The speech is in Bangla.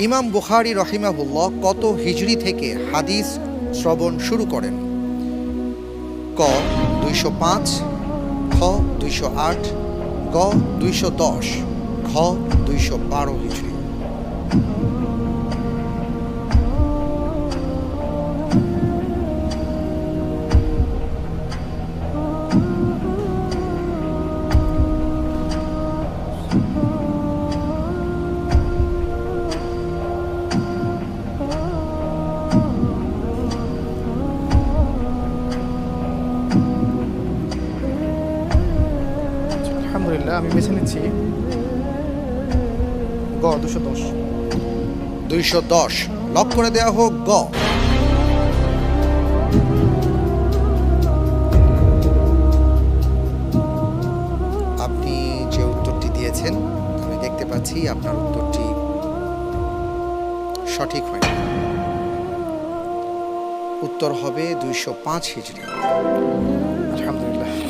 ইমাম বুখারী রহিমাহুল্লাহ কত হিজরি থেকে হাদিস শ্রবণ শুরু করেন? ক ২০৫, খ ২০৮, গ ২১০, খ ২১২ হিজরি। আলহামদুলিল্লাহ, আমি বেছে নিচ্ছি গ ২১০। ২১০ লক করে দেওয়া হোক। গ আপনি যে উত্তরটি দিয়েছেন আমি দেখতে পাচ্ছি আপনার উত্তরটি সঠিক হয়নি। উত্তর হবে ২০৫ হিজরি। আলহামদুলিল্লাহ।